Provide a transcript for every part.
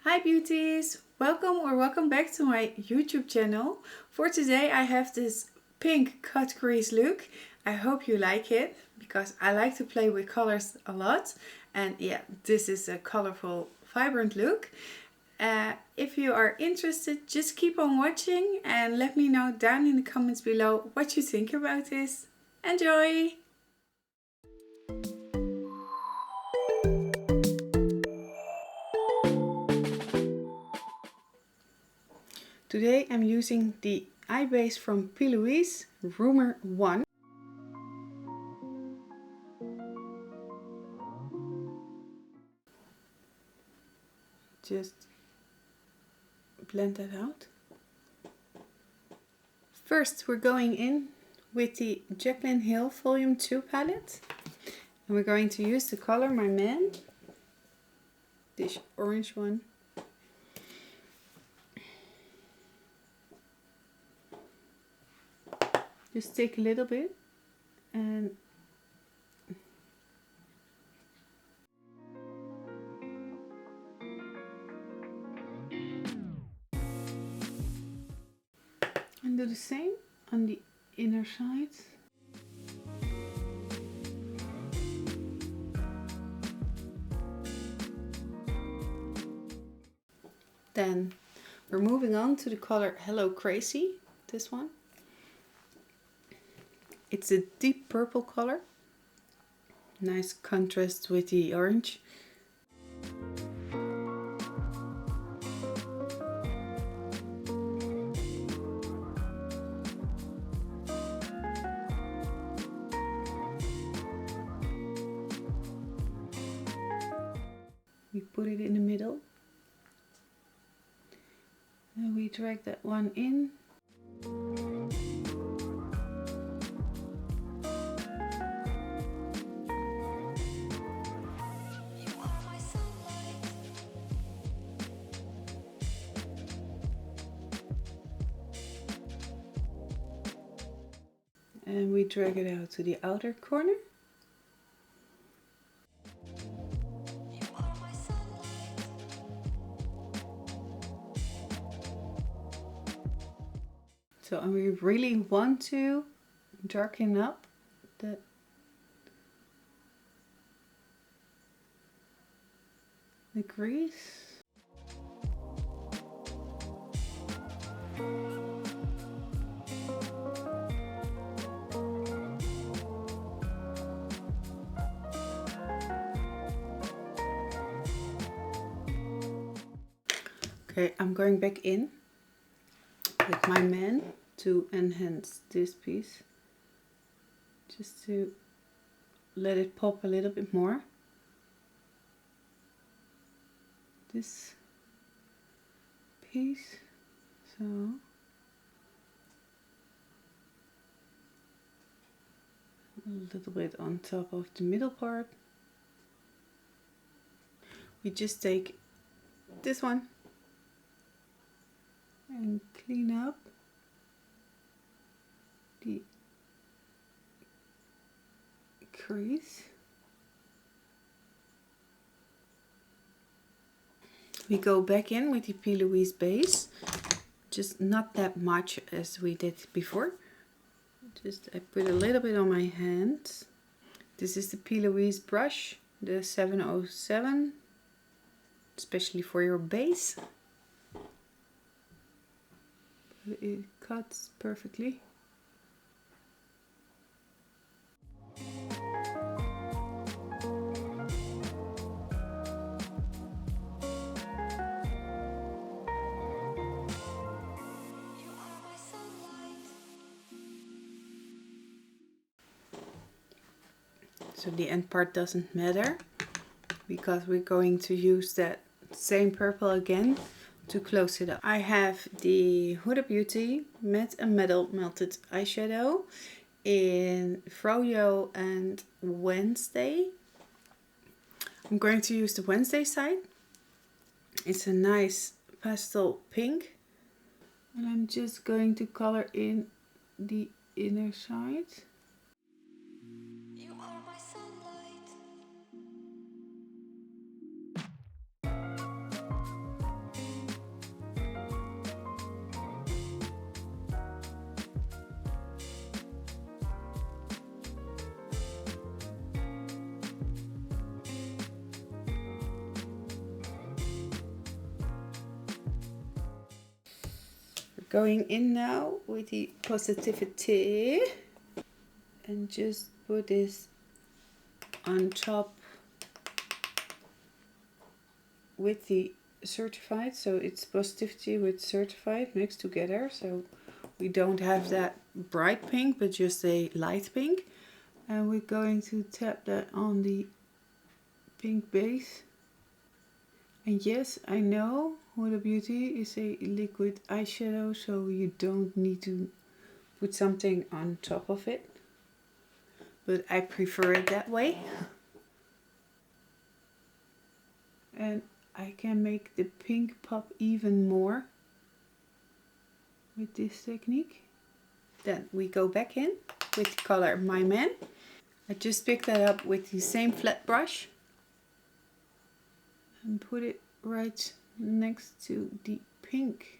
Hi beauties! Welcome back to my YouTube channel. For today I have this pink cut crease look. I hope you like it because I like to play with colors a lot. And yeah, this is a colorful, vibrant look. If you are interested, just keep on watching and let me know down in the comments below what you think about this. Enjoy! Today I'm using the eye base from P.Louise, Rumor 1. Just blend that out. First we're going in with the Jaclyn Hill Volume 2 palette. And we're going to use the color My Man, this orange one. Just take a little bit and do the same on the inner side. Then we're moving on to the color Hello Crazy, this one. It's a deep purple color, nice contrast with the orange. We put it in the middle and we drag that one in. And we drag it out to the outer corner. So, and we really want to darken up the crease. Okay, I'm going back in with My Man to enhance this piece, just to let it pop a little bit more. This piece, so a little bit on top of the middle part. We just take this one and clean up the crease. We go back in with the P.Louise base, just not that much as we did before. Just I put a little bit on my hands. This is the P.Louise brush, the 707, especially for your base. It cuts perfectly. So the end part doesn't matter because we're going to use that same purple again to close it up. I have the Huda Beauty Matte and Metal Melted Eyeshadow in Froyo and Wednesday. I'm going to use the Wednesday side. It's a nice pastel pink. And I'm just going to color in the inner side. You are my sunlight. Going in now with the Positivite and just put this on top with the Sertivite. So it's Positivity with Sertivite mixed together. So we don't have that bright pink, but just a light pink. And we're going to tap that on the pink base. And yes, I know Huda Beauty is a liquid eyeshadow, so you don't need to put something on top of it. But I prefer it that way. And I can make the pink pop even more with this technique. Then we go back in with the color My Man. I just picked that up with the same flat brush and put it right next to the pink.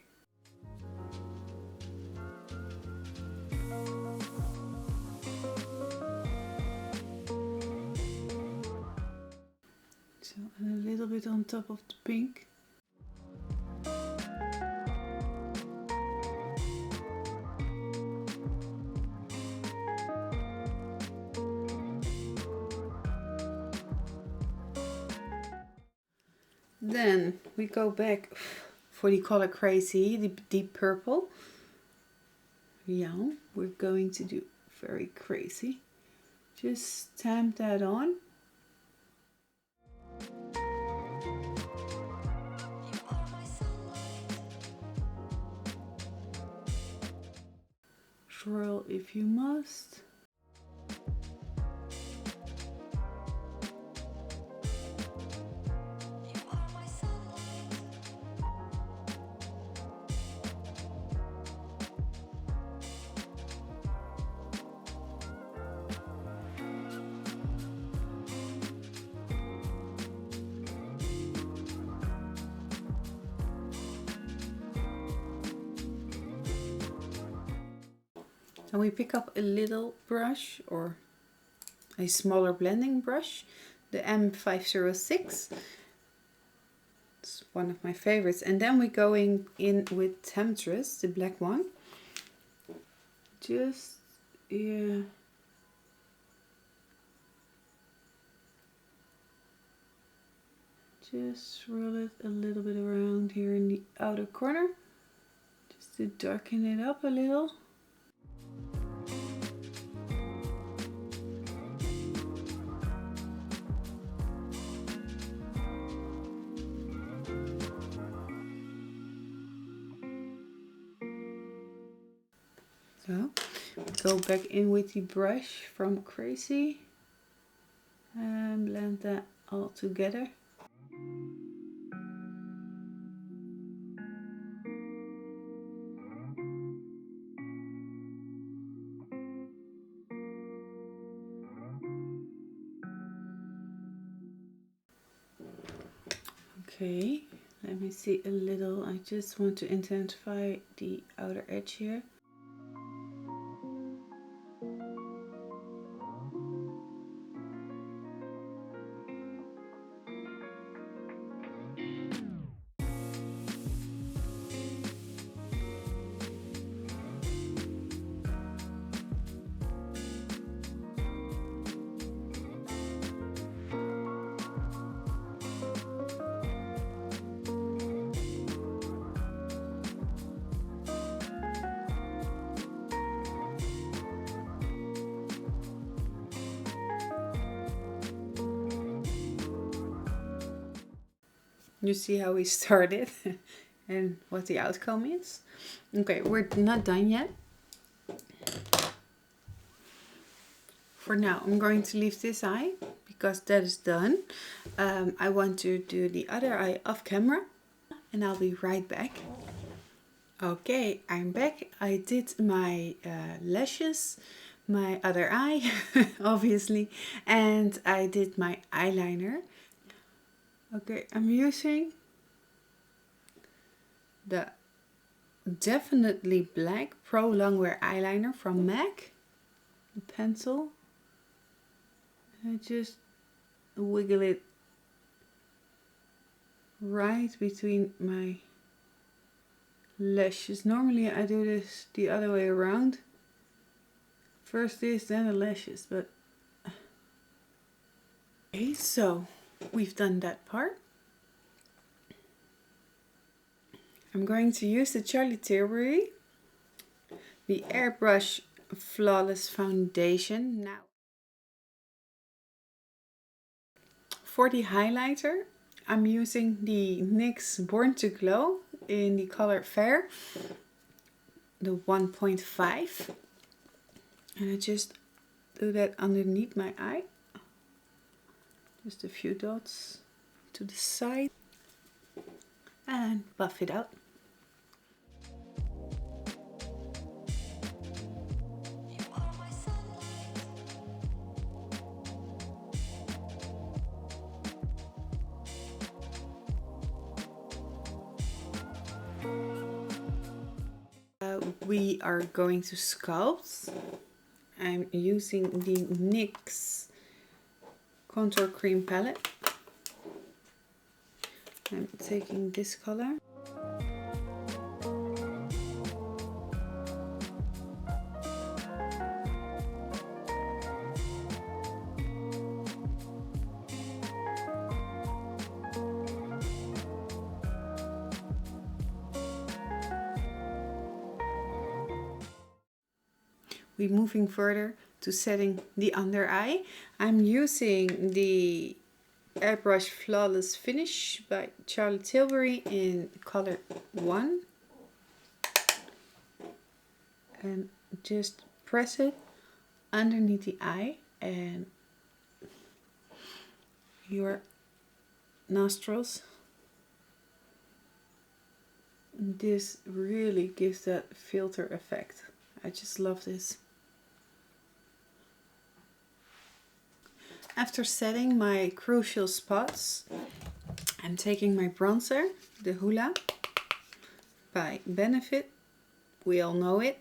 So, and a little bit on top of the pink. Then we go back for the color Crazy, the deep purple. Yeah, we're going to do very crazy. Just stamp that on. Swirl if you must. And we pick up a little brush or a smaller blending brush, the M506. It's one of my favorites. And then we're going in with Temptress, the black one. Just, yeah. Just swirl it a little bit around here in the outer corner. Just to darken it up a little. So, go back in with the brush from Crazy and blend that all together. Okay, let me see a little. I just want to intensify the outer edge here. You see how we started and what the outcome is. Okay, we're not done yet. For now, I'm going to leave this eye because that is done. I want to do the other eye off camera and I'll be right back. Okay, I'm back. I did my lashes, my other eye, obviously, and I did my eyeliner. Okay, I'm using the Definitely Black Pro Longwear eyeliner from MAC, the pencil. I just wiggle it right between my lashes. Normally I do this the other way around. First this, then the lashes, but okay, so we've done that part. I'm going to use the Tilbury, the Airbrush Flawless Foundation now. For the highlighter, I'm using the NYX Born to Glow in the color Fair, the 1.5. And I just do that underneath my eye. Just a few dots to the side. And buff it out. We are going to sculpt. I'm using the NYX Contour Cream palette. I'm taking this color. We're moving further to setting the under eye. I'm using the Airbrush Flawless Finish by Tilbury in color 1. And just press it underneath the eye and your nostrils. This really gives that filter effect. I just love this. After setting my crucial spots, I'm taking my bronzer, the Holola by Benefit. We all know it.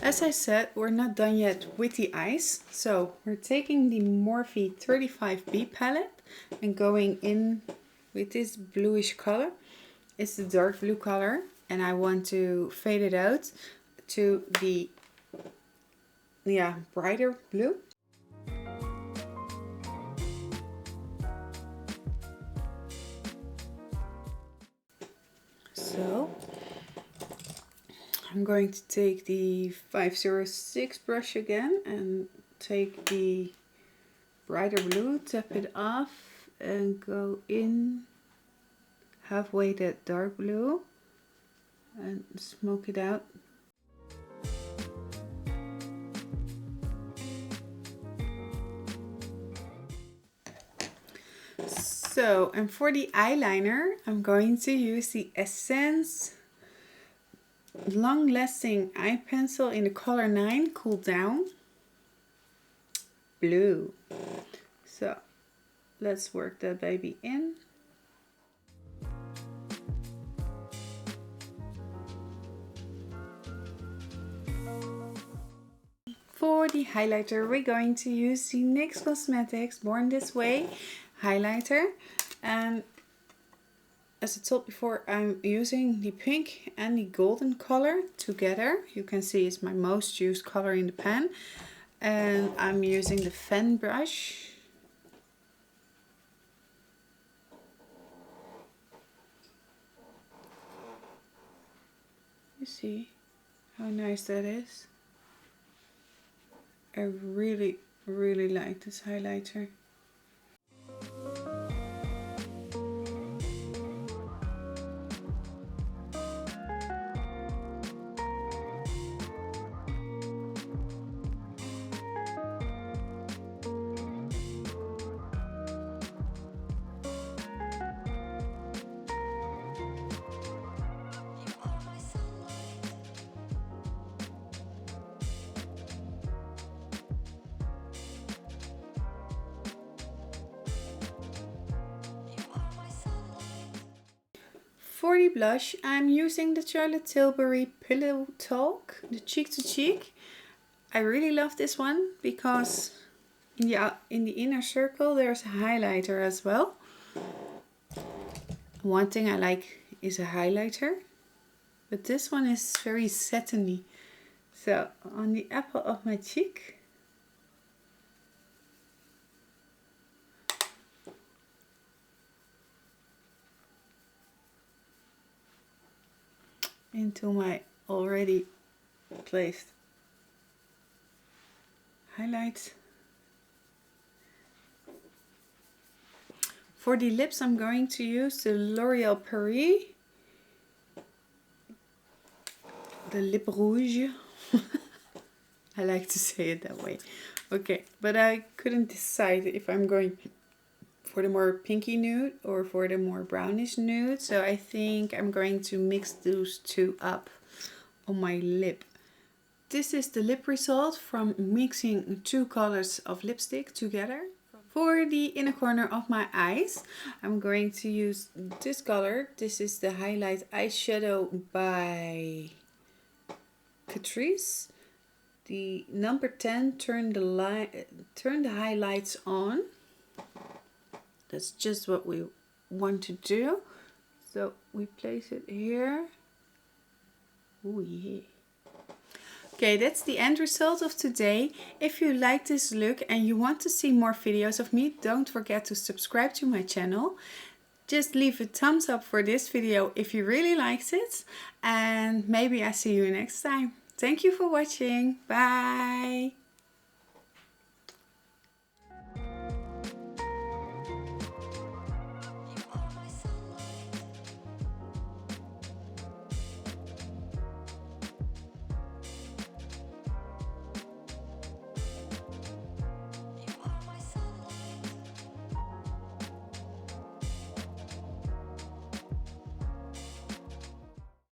As I said, we're not done yet with the eyes. So we're taking the Morphe 35B palette and going in with this bluish color. It's the dark blue color and I want to fade it out to the brighter blue. So I'm going to take the 506 brush again and take the brighter blue, tap it off and go in halfway that dark blue and smoke it out. So, and for the eyeliner, I'm going to use the Essence Long Lasting Eye Pencil in the color 9, Cool Down Blue. So, let's work that baby in. For the highlighter, we're going to use the NYX Cosmetics Born This Way highlighter, and as I told before, I'm using the pink and the golden color together. You can see it's my most used color in the pan, and I'm using the fan brush. You see how nice that is? I really like this highlighter. For the blush, I'm using the Tilbury Pillow Talk, the Cheek to Cheek. I really love this one because in the inner circle there's a highlighter as well. One thing I like is a highlighter, but this one is very satiny. So on the apple of my cheek, into my already placed highlights. For the lips I'm going to use the L'Oreal Paris, the Lip Rouge. I like to say it that way. Okay, but I couldn't decide if I'm going for the more pinky nude or for the more brownish nude. So I think I'm going to mix those two up on my lip. This is the lip result from mixing two colors of lipstick together. For the inner corner of my eyes, I'm going to use this color. This is the Highlight Eyeshadow by Cutcrease. The number 10, turn the highlights on. That's just what we want to do. So we place it here. Oh yeah. Okay, that's the end result of today. If you like this look and you want to see more videos of me, don't forget to subscribe to my channel. Just leave a thumbs up for this video if you really liked it. And maybe I see you next time. Thank you for watching. Bye.